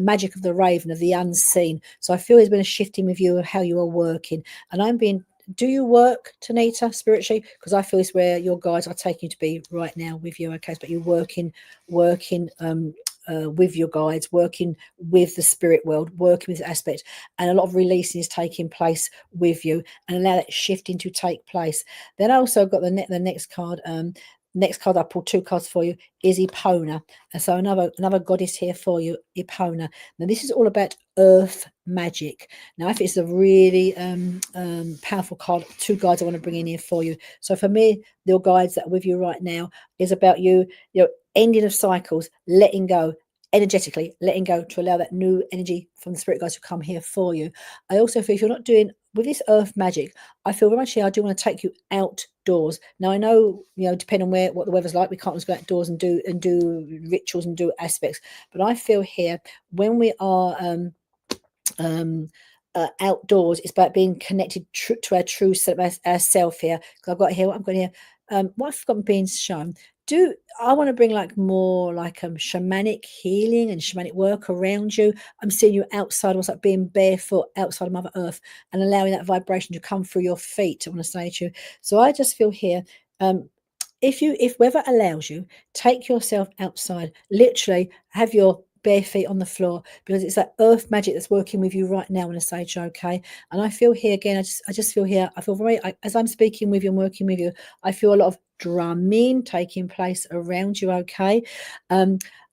magic of the raven, of the unseen. So I feel there's been a shifting with you of how you are working, and I'm being. Do you work, Tanita, spiritually? Because I feel it's where your guides are taking you to be right now with you. Okay, but you're working with your guides, working with the spirit world, working with this aspect, and a lot of releasing is taking place with you, and allow that shifting to take place. Then I also got the next card. Next card I pulled 2 cards for you is Epona, and so another goddess here for you, Epona. Now this is all about earth magic. Now I think it's a really powerful card. 2 guides I want to bring in here for you. So for me, your guides that are with you right now is about you ending of cycles, letting go energetically, letting go to allow that new energy from the spirit guides to come here for you. I also feel if you're not doing with this earth magic, I feel very much here I do want to take you outdoors. Now I know, depending on what the weather's like, we can't just go outdoors and do rituals and do aspects. But I feel here when we are outdoors, it's about being connected to our true self here. Because I've got here, what I've got here, what I've got being shown. I want to bring more shamanic healing and shamanic work around you. I'm seeing you outside, almost like being barefoot outside of Mother Earth and allowing that vibration to come through your feet. I want to say to you. So I just feel here, if weather allows you, take yourself outside, literally have your bare feet on the floor, because it's that earth magic that's working with you right now on a sage. Okay, and I feel here again, I just feel here, I feel as I'm speaking with you and working with you, I feel a lot of drumming taking place around you. Okay,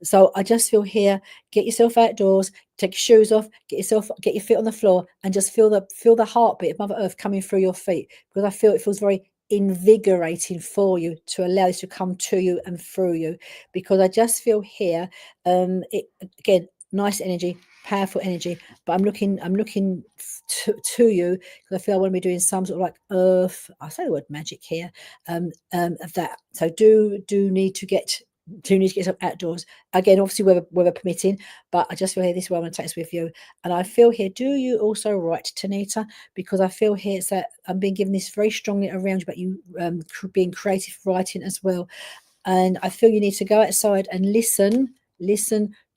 so I just feel here, get yourself outdoors, take your shoes off, get your feet on the floor, and just feel the heartbeat of Mother Earth coming through your feet, because I feel it feels very invigorating for you to allow this to come to you and through you, because I just feel here again, nice energy, powerful energy, but I'm looking to you, because I feel I want to be doing some sort of like earth, I say the word magic here, of that. So do need to get yourself outdoors again, obviously weather permitting, but I just feel here this is where I want to take this with you. And I feel here, do you also write, Tanita? Because I feel here it's that I'm being given this very strongly around you, but you being creative writing as well. And I feel you need to go outside and listen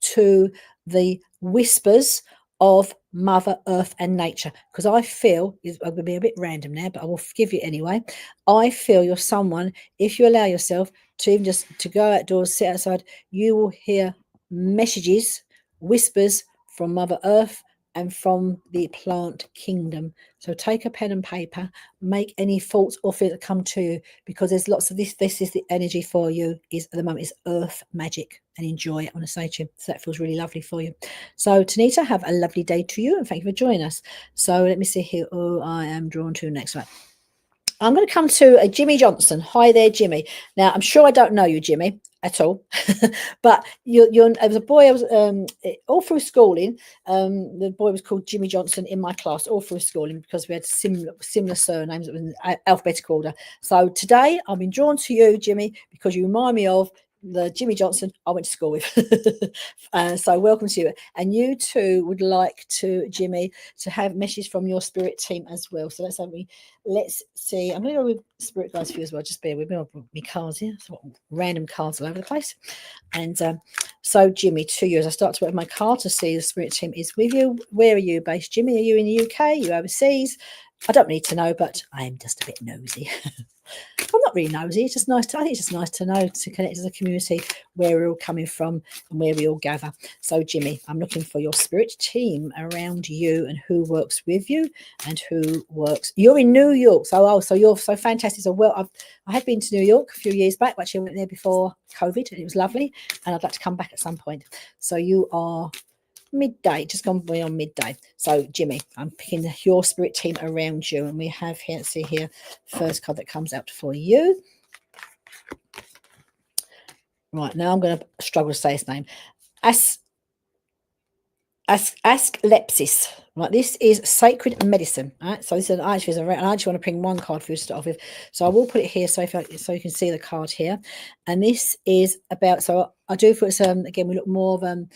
to the whispers of Mother Earth and nature. Because I feel, I'm going to be a bit random now, but I will give you anyway. I feel you're someone, if you allow yourself to even just to go outdoors, sit outside, you will hear messages, whispers from Mother Earth and from the plant kingdom. So take a pen and paper, make any thoughts or feelings that come to you, because there's lots of this. This is the energy for you, is at the moment is earth magic, and enjoy it. I want to say to you, so that feels really lovely for you. So Tanita, have a lovely day to you, and thank you for joining us. So let me see here. Oh, I am drawn to the next one. I'm going to come to Jimmy Johnson. Hi there, Jimmy. Now, I'm sure I don't know you, Jimmy, at all. But you're as a boy, I was all through schooling. The boy was called Jimmy Johnson in my class all through schooling, because we had similar surnames. It was in alphabetical order. So today, I've been drawn to you, Jimmy, because you remind me of the Jimmy Johnson I went to school with. So welcome to you. And you too would like to, Jimmy, to have messages from your spirit team as well. So let's see. I'm going to go with spirit guides for you as well. Just bear with me. I'll put my cards here. So random cards all over the place. And so Jimmy, to you, as I start to work my card to see the spirit team is with you. Where are you based, Jimmy? Are you in the UK? Are you overseas? I don't need to know, but I am just a bit nosy. I'm not really nosy. It's just nice to, I think it's just nice to know, to connect as a community, where we're all coming from and where we all gather. So Jimmy, I'm looking for your spirit team around you and who works with you and who works. You're in New York. So you're so fantastic. So I have been to New York a few years back. Actually, I went there before COVID and it was lovely. And I'd like to come back at some point. So you are midday, just gone beyond midday. So Jimmy, I'm picking your spirit team around you, and we have here, let's see here, first card that comes out for you. Right, now I'm going to struggle to say his name. Asclepsis. Right, this is sacred medicine. Right, so this is I actually want to bring one card for you to start off with. So I will put it here so you can see the card here. And this is about, so I do feel it's again, we look more of a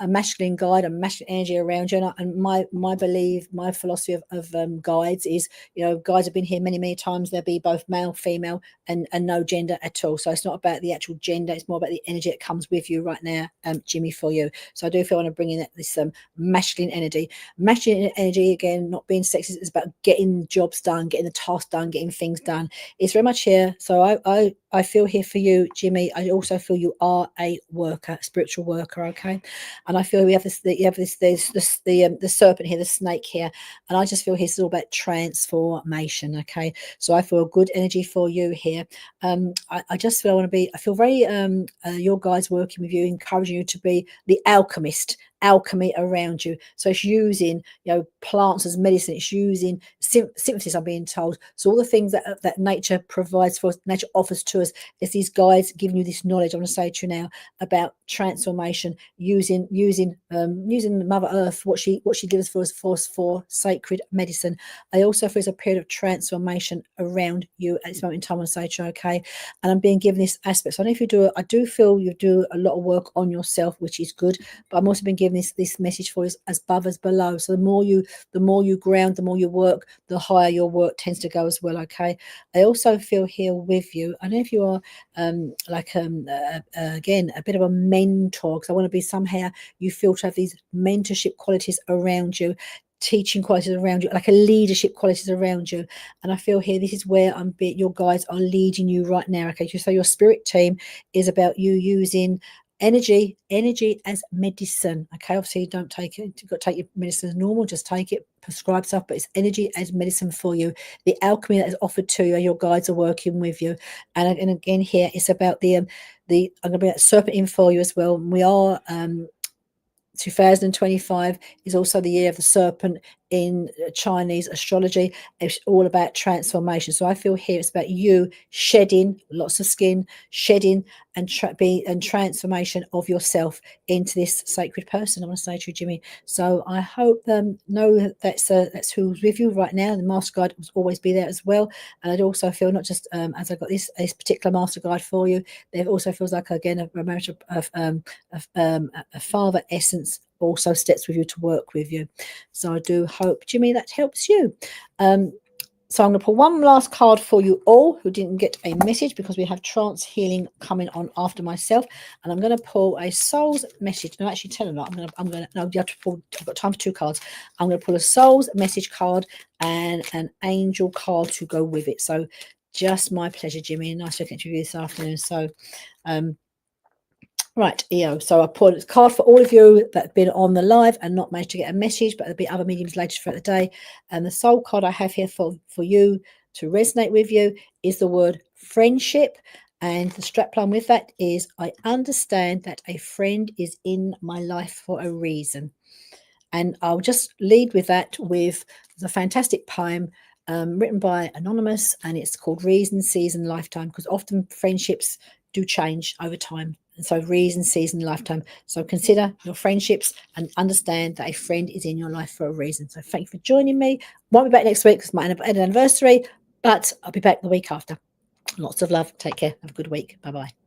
masculine guide, a masculine energy around you. And my belief, my philosophy of guides is, guides have been here many times. They'll be both male, female, and no gender at all. So it's not about the actual gender. It's more about the energy that comes with you right now, Jimmy, for you. So I do feel I want to bring in this masculine energy. Masculine energy, again, not being sexist, is about getting jobs done, getting the tasks done, getting things done. It's very much here. So I feel here for you, Jimmy. I also feel you are a worker, spiritual worker, okay? And I feel there's the serpent here, the snake here, and I just feel it's all about transformation, okay? So I feel good energy for you here. I just feel I feel very your guides working with you, encouraging you to be the alchemy around you. So it's using plants as medicine. It's using synthesis, I'm being told. So all the things that nature provides for us, nature offers to us, is these guides giving you this knowledge. I want to say to you now about transformation, using Mother Earth, what she gives for us for sacred medicine. I also feel there's a period of transformation around you at this moment in time. I want to say to you, okay, and I'm being given this aspect. So I know if you do it, I do feel you do a lot of work on yourself, which is good, but I'm also been given this message for you as above as below. So the more you ground, the more you work, the higher your work tends to go as well, okay? I also feel here with you. I know if you are again, a bit of a mentor, because I want to be somehow, you feel to have these mentorship qualities around you, teaching qualities around you, like a leadership qualities around you. And I feel here, this is where your guides are leading you right now, okay? So your spirit team is about you using energy as medicine, okay? Obviously, you don't take it, you've got to take your medicine as normal, just take it, prescribe stuff, but it's energy as medicine for you. The alchemy that is offered to you, your guides are working with you. And again, here it's about I'm going to be that serpent in for you as well. We are 2025 is also the year of the serpent in Chinese astrology. It's all about transformation. So I feel here it's about you shedding lots of skin, shedding and transformation of yourself into this sacred person. I want to say to you, Jimmy. So I hope know that's who's with you right now. The master guide will always be there as well. And I'd also feel not just as I got this particular master guide for you, there also feels like again a father essence also steps with you to work with you. So I do hope, Jimmy, that helps you. So I'm going to pull one last card for you all who didn't get a message, because we have trance healing coming on after myself. And I'm going to pull a soul's message. No, actually, tell them that. No, you have to pull. I've got time for 2 cards. I'm going to pull a soul's message card and an angel card to go with it. So just my pleasure, Jimmy. Nice looking at you this afternoon. So, right, EO. So I pulled a card for all of you that have been on the live and not managed to get a message, but there'll be other mediums later throughout the day. And the soul card I have here for you to resonate with you is the word friendship. And the strapline with that is, I understand that a friend is in my life for a reason. And I'll just lead with that with the fantastic poem written by Anonymous, and it's called Reason, Season, Lifetime, because often friendships do change over time. And so reason, season, lifetime. So consider your friendships and understand that a friend is in your life for a reason. So thank you for joining me. Won't be back next week because it's my anniversary, but I'll be back the week after. Lots of love. Take care. Have a good week. Bye-bye.